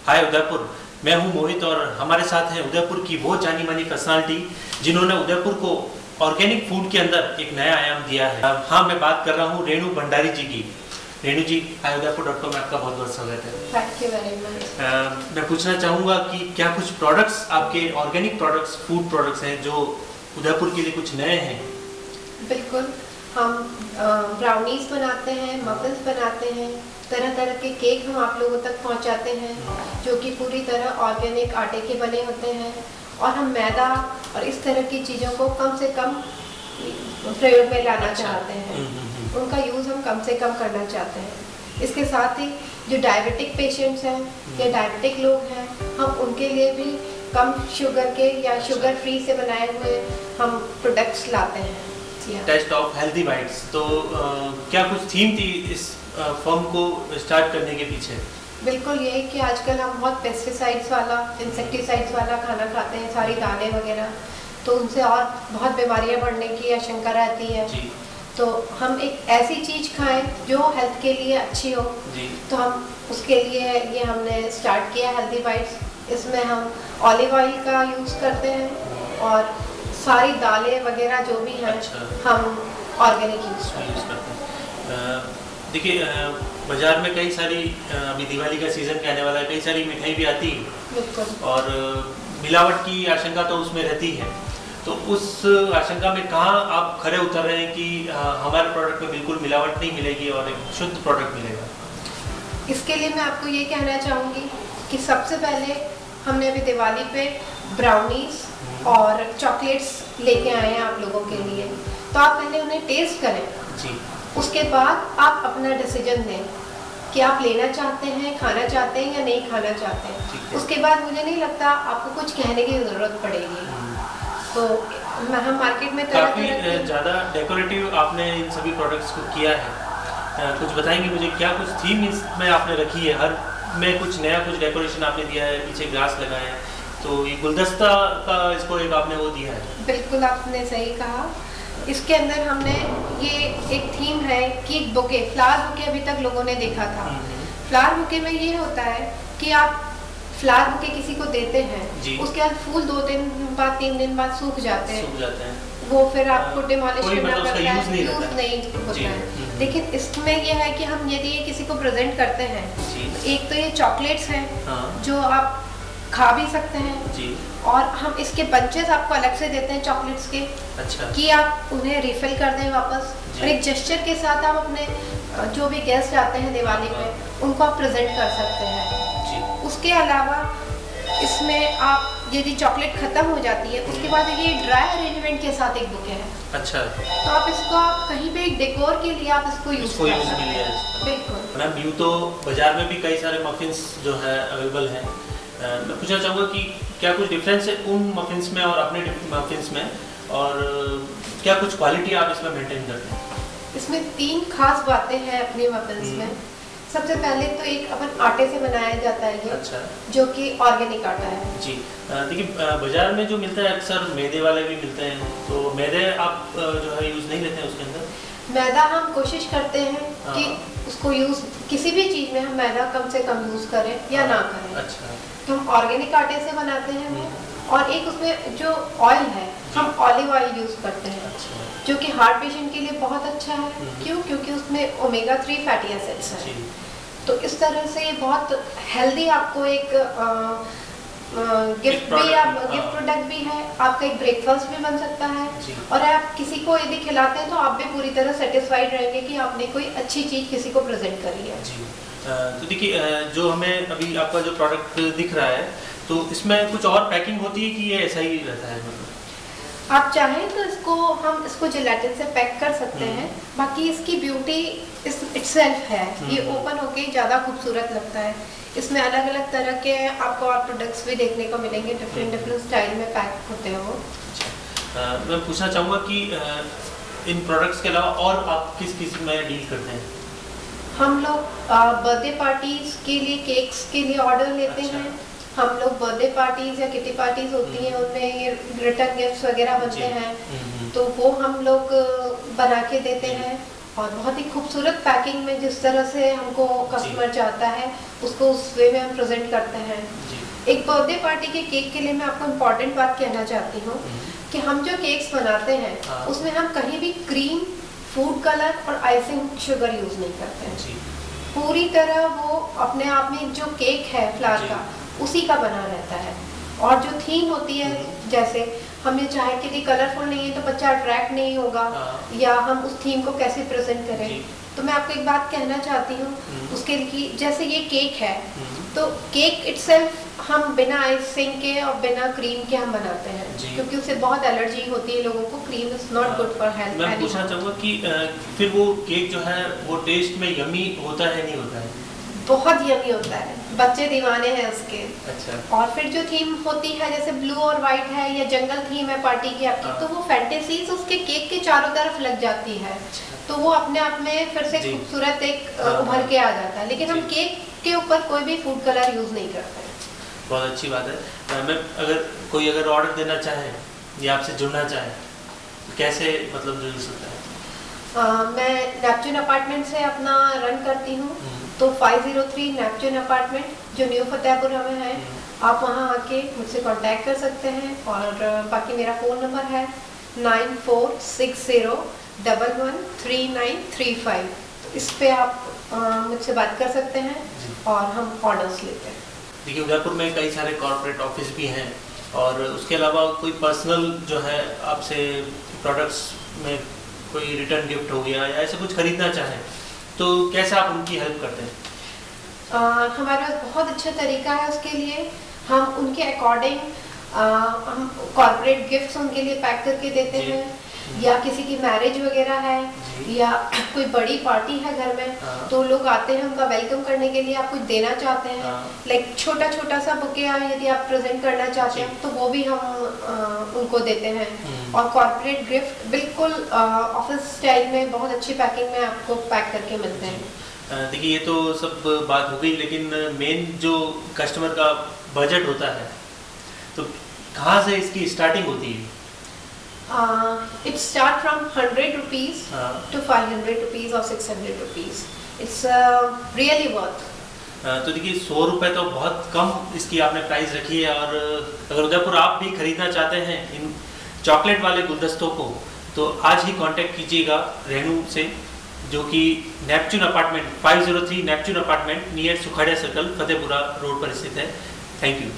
हाय उदयपुर, मैं हूं मोहित और हमारे साथ है उदयपुर की वो जानी मानी पर्सनालिटी जिन्होंने उदयपुर को ऑर्गेनिक फूड के अंदर एक नया आयाम दिया है। हाँ, मैं बात कर रहा हूं रेणु भंडारी जी की। रेणु जी, हाय udaipur.com में आपका बहुत बहुत स्वागत है। Thank you very much. मैं पूछना चाहूँगा कि क्या कुछ प्रोडक्ट्स आपके ऑर्गेनिक प्रोडक्ट्स, फूड प्रोडक्ट्स हैं जो उदयपुर के लिए कुछ नए हैं? बिल्कुल, हम ब्राउनीज बनाते हैं, मफिन्स बनाते हैं, तरह तरह के केक हम आप लोगों तक पहुंचाते हैं जो कि पूरी तरह ऑर्गेनिक आटे के बने होते हैं। और हम मैदा और इस तरह की चीज़ों को कम से कम प्रयोग में लाना चाहते हैं। उनका यूज़ हम कम से कम करना चाहते हैं। इसके साथ ही जो डायबिटिक पेशेंट्स हैं या डायबिटिक लोग हैं, हम उनके लिए भी कम शुगर के या शुगर फ्री से बनाए हुए हम प्रोडक्ट्स लाते हैं। टेस्ट ऑफ हेल्दी बाइट्स, तो क्या कुछ थीम थी इस फर्म को स्टार्ट करने के पीछे? बिल्कुल, यही कि आजकल हम बहुत पेस्टिसाइड्स वाला, इंसेक्टिसाइड्स वाला खाना खाते हैं, सारी दालें वगैरह, तो उनसे और बहुत बीमारियां बढ़ने की आशंका रहती है जी। तो हम एक ऐसी चीज़ खाएं जो हेल्थ के लिए अच्छी हो जी। तो हम उसके लिए ये हमने स्टार्ट किया हेल्दी बाइट्स। इसमें हम ऑलिव ऑयल का यूज़ करते हैं और सारी दालें वगैरह जो भी हैं हम ऑर्गेनिक यूज़ करते हैं। देखिए, बाजार में कई सारी, अभी दिवाली का सीज़न के आने वाला है, कई सारी मिठाई भी आती है और मिलावट की आशंका तो उसमें रहती है। तो उस आशंका में कहाँ आप खरे उतर रहे हैं कि हमारे प्रोडक्ट में बिल्कुल मिलावट नहीं मिलेगी और एक शुद्ध प्रोडक्ट मिलेगा? इसके लिए मैं आपको ये कहना चाहूँगी कि सबसे पहले हमने अभी दिवाली पे ब्राउनीज और चॉकलेट्स लेके आए हैं आप लोगों के लिए, तो आप पहले उन्हें टेस्ट करें जी। उसके बाद आप अपना डिसीजन दें कि आप लेना चाहते हैं, खाना चाहते हैं या नहीं खाना चाहते हैं। उसके बाद मुझे नहीं लगता आपको कुछ कहने की ज़रूरत पड़ेगी। तो हम मार्केट में काफ़ी ज़्यादा डेकोरेटिव आपने इन सभी प्रोडक्ट्स को किया है। कुछ बताएंगे मुझे, क्या कुछ थीम इसमें आपने रखी है? हर में कुछ नया, कुछ डेकोरेशन आपने दिया है, पीछे ग्लास लगाए हैं, तो ये गुलदस्ता का इसको एक आपने वो दिया है। बिल्कुल, आपने सही कहा। इसके अंदर हमने ये एक थीम है कि बुके, फ्लावर बुके अभी तक लोगों ने देखा था। फ्लावर बुके में ये होता है कि आप फ्लावर बुके किसी को देते हैं, उसके बाद फूल 2 दिन बाद 3 दिन बाद सूख जाते हैं। वो फिर आपको डिमोलिश करना पड़ता है, यूज नहीं होता है। लेकिन इसमें यह है कि हम यदि ये किसी को प्रेजेंट करते हैं, एक तो ये चॉकलेट्स हैं जो आप खा भी सकते हैं जी। और हम इसके बंचेस आपको अलग से देते हैं चॉकलेट्स के, कि आप उन्हें रिफिल कर दें वापस। और एक जेस्चर के साथ आप अपने जो भी गेस्ट आते हैं दिवाली में, उनको आप प्रेजेंट कर सकते हैं जी। उसके अलावा इसमें आप यदि चॉकलेट खत्म हो जाती है, उसके बाद ये ड्राई अरेंजमेंट के साथ एक बुके है। अच्छा, तो आप इसको आप कहीं पे एक डेकोर के लिए आप इसको यूज कर सकते हैं। बिल्कुल मैम, यूँ तो बाजार में भी कई सारे मफिन्स जो है अवेलेबल हैं। मैं पूछना चाहूँगा कि क्या कुछ डिफरेंस है उन मफिन्स में और अपने मफिन्स में, और क्या कुछ क्वालिटी आप इसमें मेंटेन करते हैं? इसमें 3 खास बातें हैं अपने मफिन्स में। सबसे पहले तो एक अपन आटे से बनाया जाता है ये, जो कि ऑर्गेनिक आटा है जी। देखिए, बाजार में जो मिलता है अक्सर मैदे वाले भी मिलते हैं, तो मैदे आप जो है यूज़ नहीं लेते हैं उसके अंदर? मैदा हम कोशिश करते हैं कि उसको यूज़, किसी भी चीज़ में हम मैदा कम से कम यूज़ करें या ना करें। अच्छा, तो हम ऑर्गेनिक आटे से बनाते हैं और एक उसमें जो ऑयल है हम ऑलिव ऑयल यूज़ करते हैं, जो कि हार्ट पेशेंट के लिए बहुत अच्छा है। क्यों? क्योंकि उसमें ओमेगा 3 फैटी एसिड्स हैं। तो इस तरह से ये बहुत हेल्दी आपको एक गिफ्ट प्रोडक्ट भी है, आपका एक ब्रेकफास्ट भी बन सकता है। और आप किसी को यदि खिलाते हैं तो आप भी पूरी तरह सेटिस्फाइड रहेंगे कि आपने कोई अच्छी चीज़ किसी को प्रेजेंट करी है जी। तो देखिए, जो हमें अभी आपका जो प्रोडक्ट दिख रहा है, तो इसमें कुछ और पैकिंग होती है कि ये ऐसा ही रहता है? मतलब आप चाहें तो हम इसको जिलेटिन से पैक कर सकते हैं। बाकी इसकी ब्यूटी इटसेल्फ है, ये ओपन होके ज़्यादा खूबसूरत लगता है। इसमें अलग अलग तरह के आपको और प्रोडक्ट्स भी देखने को मिलेंगे, डिफरेंट स्टाइल में पैक होते हैं वो। मैं पूछना चाहूँगा कि इन प्रोडक्ट्स के अलावा और आप किस किस में डील करते हैं? हम लोग बर्थडे पार्टीज के लिए केक्स के लिए ऑर्डर लेते हैं। हम लोग बर्थडे पार्टीज या किटी पार्टीज होती हैं, उनमें ये रिटर्न गिफ्ट्स वगैरह बनते हैं, तो वो हम लोग बना के देते हैं। और बहुत ही खूबसूरत पैकिंग में जिस तरह से हमको कस्टमर चाहता है उसको उस वे में हम प्रेजेंट करते हैं। एक बर्थडे पार्टी के केक के लिए मैं आपको इम्पोर्टेंट बात कहना चाहती हूँ कि हम जो केक्स बनाते हैं उसमें हम कहीं भी क्रीम, फूड कलर और आइसिंग शुगर यूज नहीं करते हैं। पूरी तरह वो अपने आप में जो केक है फ्लावर का उसी का बना रहता है। और जो थीम होती है, जैसे हम ये चाहे कि कलरफुल नहीं है तो बच्चा अट्रैक्ट नहीं होगा, या हम उस थीम को कैसे प्रेजेंट करें। तो मैं आपको एक बात कहना चाहती हूँ उसके लिए, जैसे ये केक है तो केक इटसेल्फ हम बिना आइसिंग के और बिना क्रीम के हम बनाते हैं क्योंकि उससे बहुत एलर्जी होती है लोगों को। Cream is not good for health. मैं पूछना चाहूँगा कि फिर वो केक जो है वो टेस्ट में यमी होता है नहीं होता है? बहुत यमी होता है, बच्चे दीवाने हैं उसके। अच्छा। और फिर जो थीम होती है जैसे ब्लू और व्हाइट है या जंगल थीम है पार्टी की आपकी, तो वो फैंटेसीज उसके केक के चारों तरफ लग जाती है। तो वो अपने आप में फिर से खूबसूरत एक उभर के आ जाता है। लेकिन हम केक के ऊपर कोई भी फूड कलर यूज नहीं करते। बहुत अच्छी बात है। मैं कोई अगर ऑर्डर देना चाहे या आपसे जुड़ना चाहे तो कैसे मतलब जुड़ सकता है? मैं नेपच्यून अपार्टमेंट से अपना रन करती हूँ, तो 503 नेपच्यून अपार्टमेंट जो न्यू फतेहपुरा में है, आप वहाँ आके मुझसे कांटेक्ट कर सकते हैं। और बाकी मेरा फ़ोन नंबर है 9460113935। इस पे आप मुझसे बात कर सकते हैं और हम ऑर्डर्स लेते हैं। देखिए, उदयपुर में कई सारे कॉर्पोरेट ऑफिस भी हैं और उसके अलावा कोई पर्सनल जो है आपसे प्रोडक्ट्स में कोई रिटर्न गिफ्ट हो गया या ऐसा कुछ खरीदना चाहें तो कैसे आप उनकी हेल्प करते हैं? हमारे पास बहुत अच्छा तरीका है उसके लिए। हम उनके अकॉर्डिंग हम कॉर्पोरेट गिफ्ट्स उनके लिए पैक करके देते हैं, या किसी की मैरिज वगैरह है या कोई बड़ी पार्टी है घर में, तो लोग आते हैं उनका वेलकम करने के लिए, आप कुछ देना चाहते हैं लाइक छोटा छोटा सा बुके यदि आप प्रेजेंट करना चाहते हैं तो वो भी हम उनको देते हैं। और कॉर्पोरेट गिफ्ट बिल्कुल ऑफिस स्टाइल में बहुत अच्छी पैकिंग में आपको पैक करके मिलते हैं। देखिए, ये तो सब बात हो गई, लेकिन मेन जो कस्टमर का बजट होता है तो कहाँ से इसकी स्टार्टिंग होती है? It start from 100 rupees to 500 rupees or 600 rupees. It's really worth. तो देखिए, 100 रुपये तो बहुत कम इसकी आपने प्राइस रखी है। और अगर उदयपुर आप भी खरीदना चाहते हैं इन चॉकलेट वाले गुलदस्तों को तो आज ही कांटेक्ट कीजिएगा रेनू से, जो कि Neptune apartment 503 Neptune apartment near Sukhadia circle Fatehpura road पर स्थित है। Thank you.